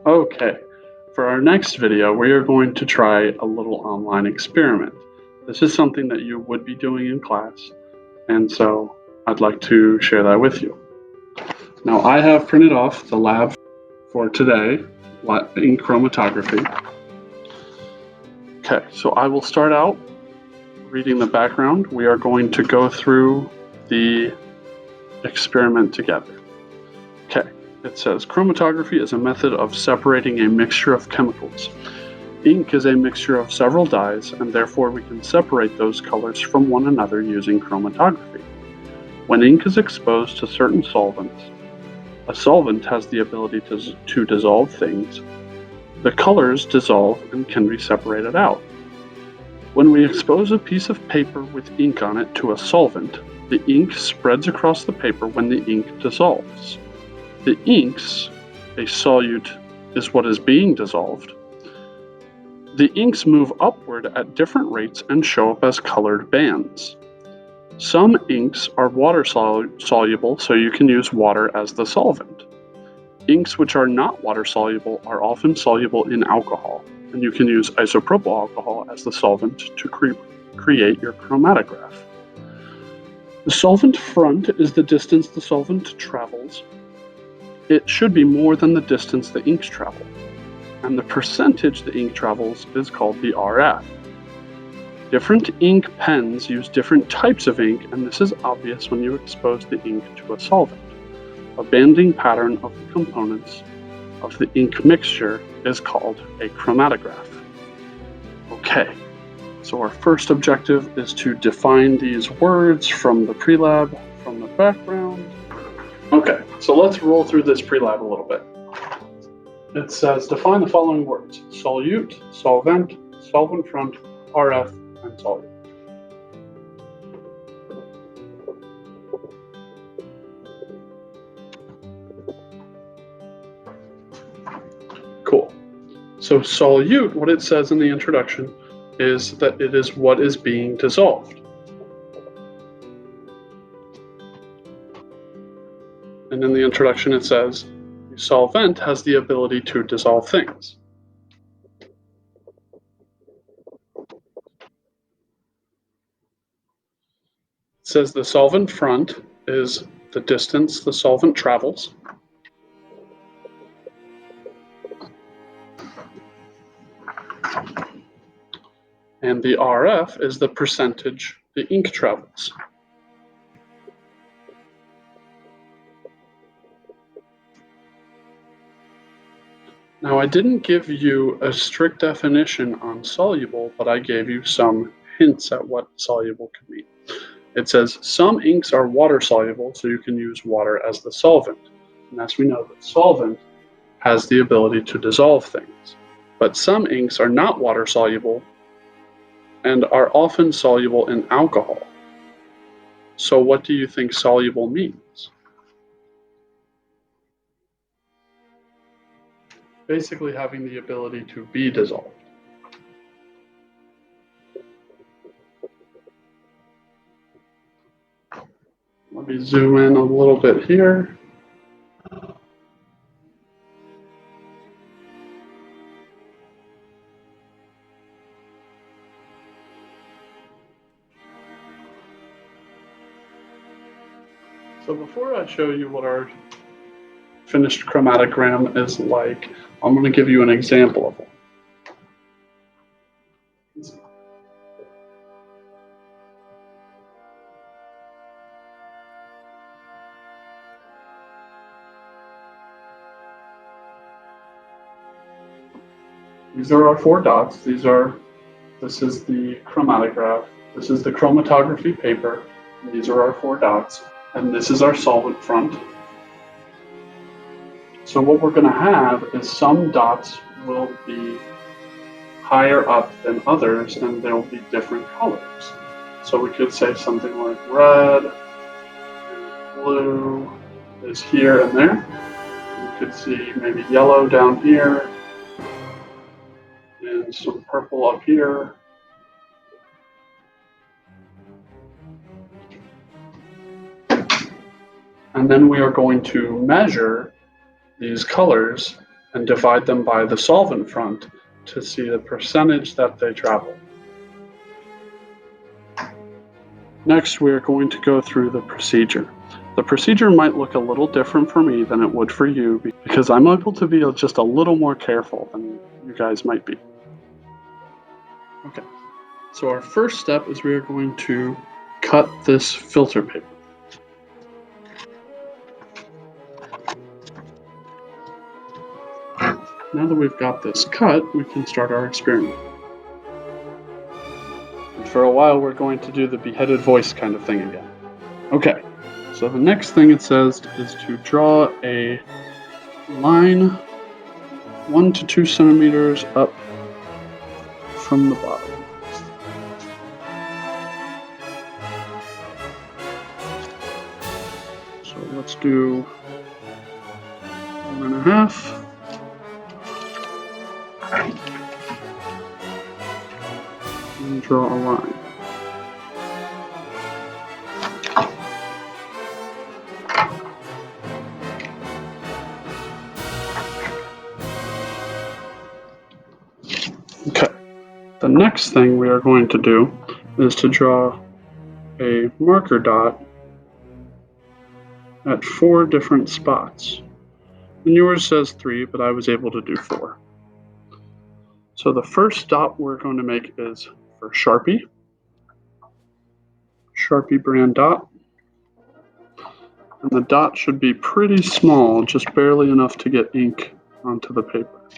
Okay, for our next video, we are going to try a little online experiment. This is something that you would be doing in class, and so I'd like to share that with you. Now, I have printed off the lab for today, Ink Chromatography. Okay, so I will start out reading the background. We are going to go through the experiment together. Okay. It says, chromatography is a method of separating a mixture of chemicals. Ink is a mixture of several dyes, and therefore we can separate those colors from one another using chromatography. When ink is exposed to certain solvents, a solvent has the ability to dissolve things. The colors dissolve and can be separated out. When we expose a piece of paper with ink on it to a solvent, the ink spreads across the paper when the ink dissolves. The inks, a solute, is what is being dissolved. The inks move upward at different rates and show up as colored bands. Some inks are water soluble, so you can use water as the solvent. Inks which are not water soluble are often soluble in alcohol, and you can use isopropyl alcohol as the solvent to create your chromatograph. The solvent front is the distance the solvent travels. It should be more than the distance the inks travel, and the percentage the ink travels is called the RF. Different ink pens use different types of ink, and this is obvious when you expose the ink to a solvent. A banding pattern of the components of the ink mixture is called a chromatograph. Okay, so our first objective is to define these words from the pre-lab, from the background. Okay, so let's roll through this pre-lab a little bit. It says define the following words: solute, solvent, solvent front, RF, and solute. Cool. So solute, what it says in the introduction, is that it is what is being dissolved. And in the introduction it says, the solvent has the ability to dissolve things. It says the solvent front is the distance the solvent travels. And the RF is the percentage the ink travels. Now, I didn't give you a strict definition on soluble, but I gave you some hints at what soluble could mean. It says some inks are water soluble, so you can use water as the solvent. And as we know, the solvent has the ability to dissolve things. But some inks are not water soluble and are often soluble in alcohol. So what do you think soluble means? Basically having the ability to be dissolved. Let me zoom in a little bit here. So before I show you what our finished chromatogram is like, I'm going to give you an example of one. These are our 4 dots. This is the chromatograph. This is the chromatography paper. These are our 4 dots. And this is our solvent front. So what we're going to have is some dots will be higher up than others, and there will be different colors. So we could say something like red, and blue is here and there. You could see maybe yellow down here, and some purple up here. And then we are going to measure these colors and divide them by the solvent front to see the percentage that they travel. Next, we are going to go through the procedure. The procedure might look a little different for me than it would for you because I'm able to be just a little more careful than you guys might be. Okay, so our first step is we are going to cut this filter paper. Now that we've got this cut, we can start our experiment. And for a while, we're going to do the beheaded voice kind of thing again. Okay, so the next thing it says is to draw a line 1 to 2 centimeters up from the bottom. So let's do 1.5. And draw a line. Okay, the next thing we are going to do is to draw a marker dot at 4 different spots. And yours says 3, but I was able to do 4. So the first dot we're going to make is for Sharpie brand dot. And the dot should be pretty small, just barely enough to get ink onto the paper.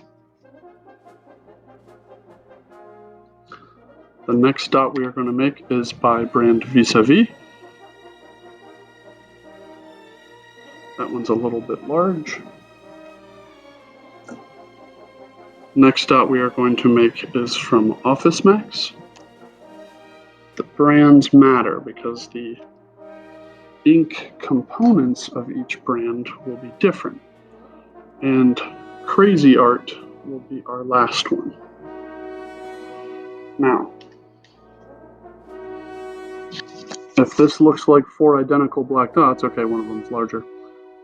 The next dot we are going to make is by brand Vis-a-Vis. That one's a little bit large. Next dot we are going to make is from Office Max. The brands matter because the ink components of each brand will be different. And Crazy Art will be our last one. Now, if this looks like 4 identical black dots, okay, one of them's larger.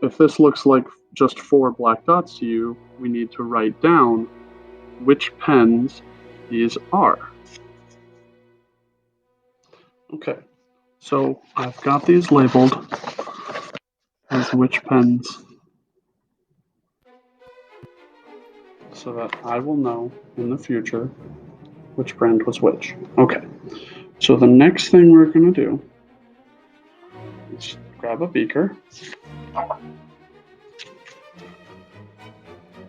If this looks like just 4 black dots to you, we need to write down which pens these are. Okay, so I've got these labeled as which pens so that I will know in the future which brand was which. Okay, so the next thing we're going to do is grab a beaker.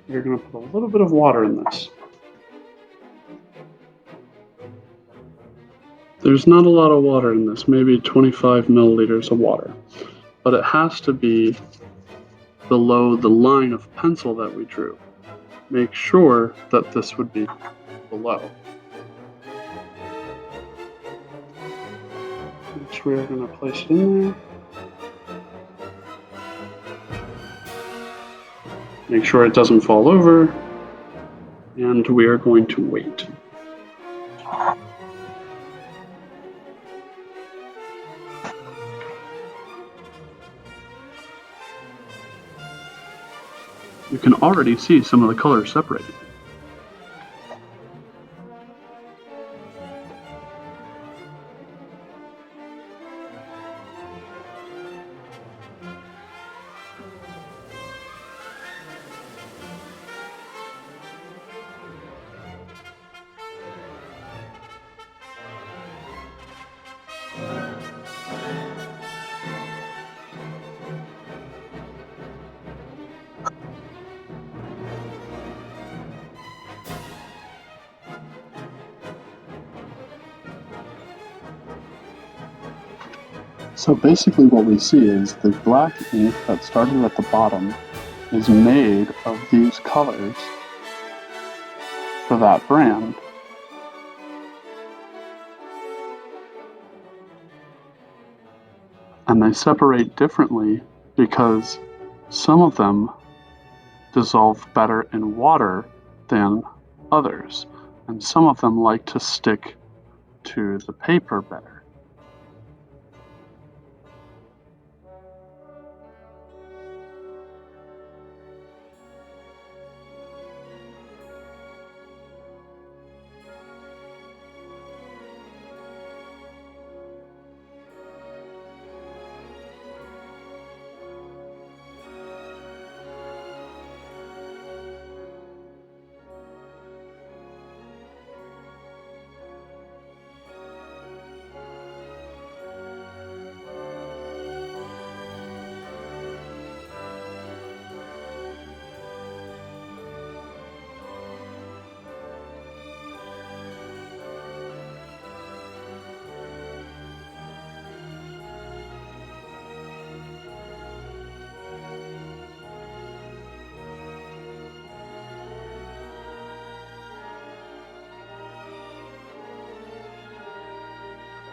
You're going to put a little bit of water in this. There's not a lot of water in this, maybe 25 milliliters of water, but it has to be below the line of pencil that we drew. Make sure that this would be below. Which we're going to place it in there. Make sure it doesn't fall over, and we are going to wait. You can already see some of the colors separating. So basically what we see is the black ink that started at the bottom is made of these colors for that brand. And they separate differently because some of them dissolve better in water than others, and some of them like to stick to the paper better.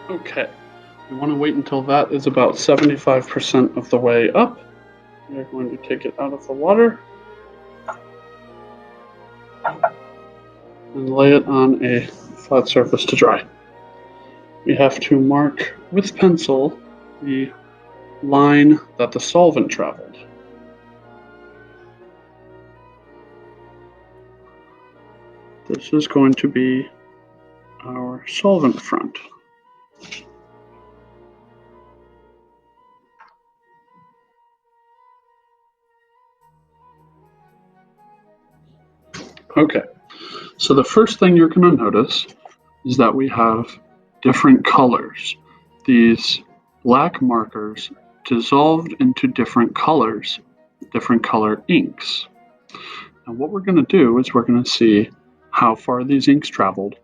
Okay, we want to wait until that is about 75% of the way up. We're going to take it out of the water and lay it on a flat surface to dry. We have to mark with pencil the line that the solvent traveled. This is going to be our solvent front. Okay, so the first thing you're going to notice is that we have different colors. These black markers dissolved into different colors, different color inks. And what we're going to do is we're going to see how far these inks traveled.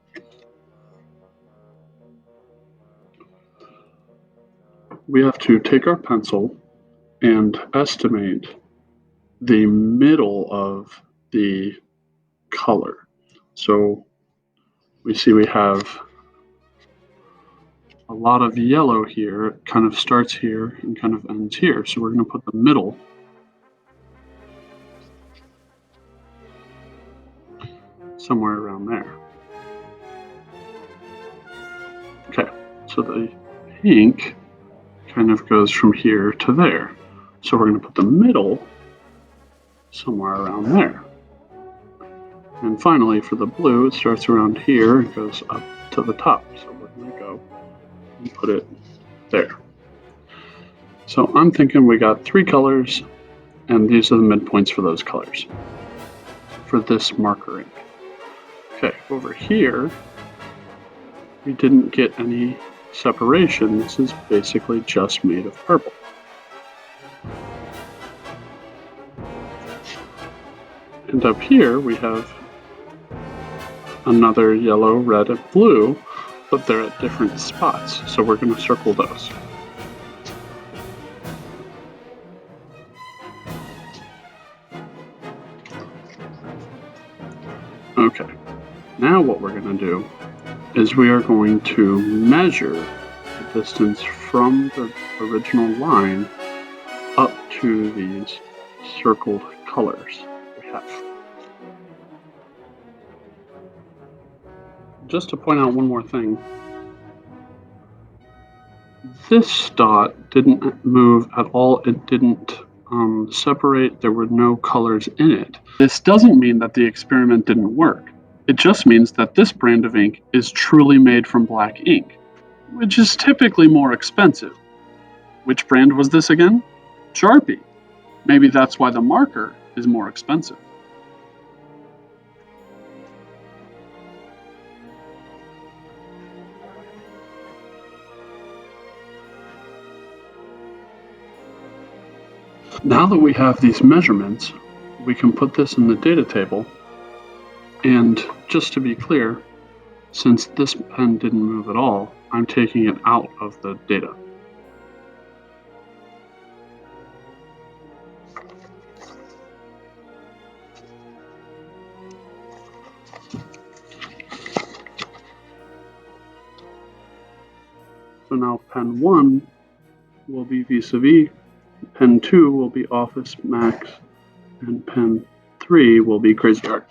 We have to take our pencil and estimate the middle of the color. So we see we have a lot of yellow here. It kind of starts here and kind of ends here. So we're going to put the middle somewhere around there. Okay, so the pink kind of goes from here to there. So we're going to put the middle somewhere around there. And finally, for the blue, it starts around here and goes up to the top. So we're going to go and put it there. So I'm thinking we got 3 colors, and these are the midpoints for those colors for this marker ink. Okay, over here, we didn't get any separation. This is basically just made of purple. And up here, we have another yellow, red, and blue, but they're at different spots. So we're going to circle those. Okay, now what we're going to do is we are going to measure the distance from the original line up to these circled colors we have. Just to point out one more thing, this dot didn't move at all. It didn't separate. There were no colors in it. This doesn't mean that the experiment didn't work. It just means that this brand of ink is truly made from black ink, which is typically more expensive. Which brand was this again? Sharpie. Maybe that's why the marker is more expensive. Now that we have these measurements, we can put this in the data table. And just to be clear, since this pen didn't move at all, I'm taking it out of the data. So now pen 1 will be vis-a-vis, pen 2 will be Office Max, and pen 3 will be Crazy Art.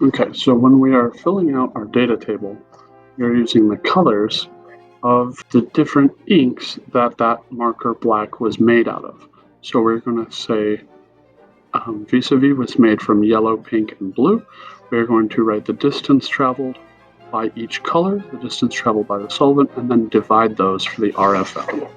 Okay, so when we are filling out our data table, you're using the colors of the different inks that marker black was made out of. So we're going to say vis-a-vis was made from yellow, pink, and blue. We're going to write the distance traveled by each color, the distance traveled by the solvent, and then divide those for the RF value.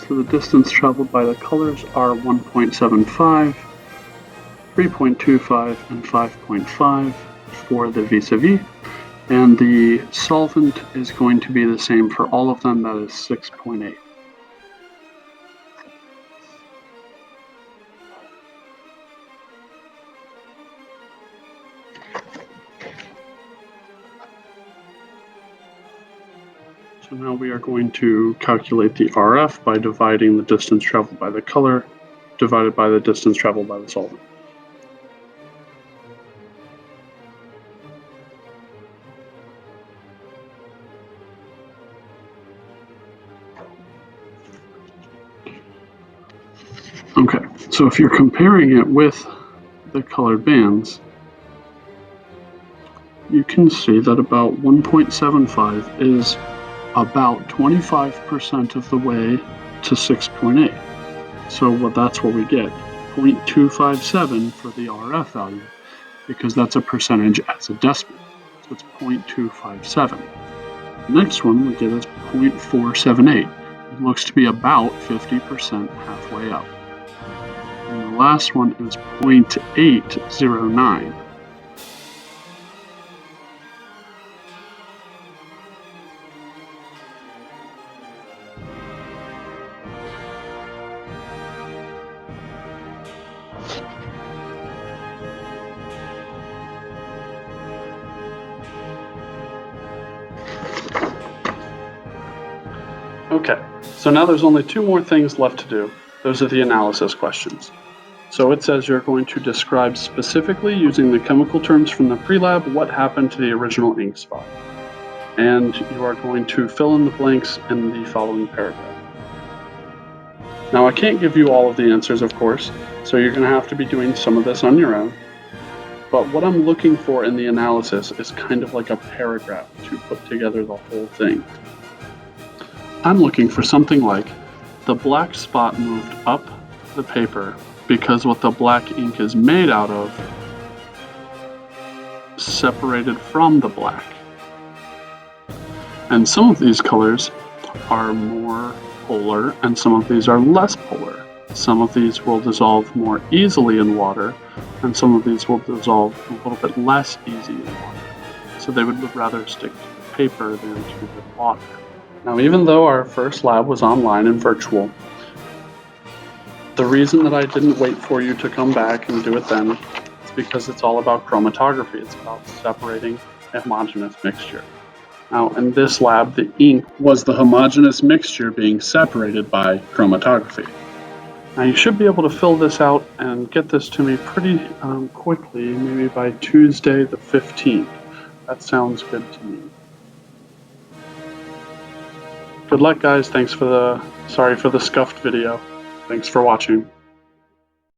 So the distance traveled by the colors are 1.75, 3.25, and 5.5 for the vis-a-vis, and the solvent is going to be the same for all of them, that is 6.8. So now we are going to calculate the RF by dividing the distance traveled by the color divided by the distance traveled by the solvent. Okay, so if you're comparing it with the colored bands, you can see that about 1.75 is about 25% of the way to 6.8. So that's what we get, 0.257 for the RF value, because that's a percentage as a decimal. So it's 0.257. The next one we get is 0.478. It looks to be about 50% halfway up. And the last one is 0.809. Okay, so now there's only two more things left to do. Those are the analysis questions. So it says you're going to describe specifically using the chemical terms from the pre-lab what happened to the original ink spot. And you are going to fill in the blanks in the following paragraph. Now I can't give you all of the answers, of course, so you're going to have to be doing some of this on your own. But what I'm looking for in the analysis is kind of like a paragraph to put together the whole thing. I'm looking for something like, the black spot moved up the paper because what the black ink is made out of separated from the black. And some of these colors are more polar and some of these are less polar. Some of these will dissolve more easily in water and some of these will dissolve a little bit less easy in water. So they would rather stick to the paper than to the water. Now, even though our first lab was online and virtual, the reason that I didn't wait for you to come back and do it then is because it's all about chromatography. It's about separating a homogeneous mixture. Now, in this lab, the ink was the homogeneous mixture being separated by chromatography. Now, you should be able to fill this out and get this to me pretty quickly, maybe by Tuesday the 15th. That sounds good to me. Good luck, guys. Sorry for the scuffed video. Thanks for watching.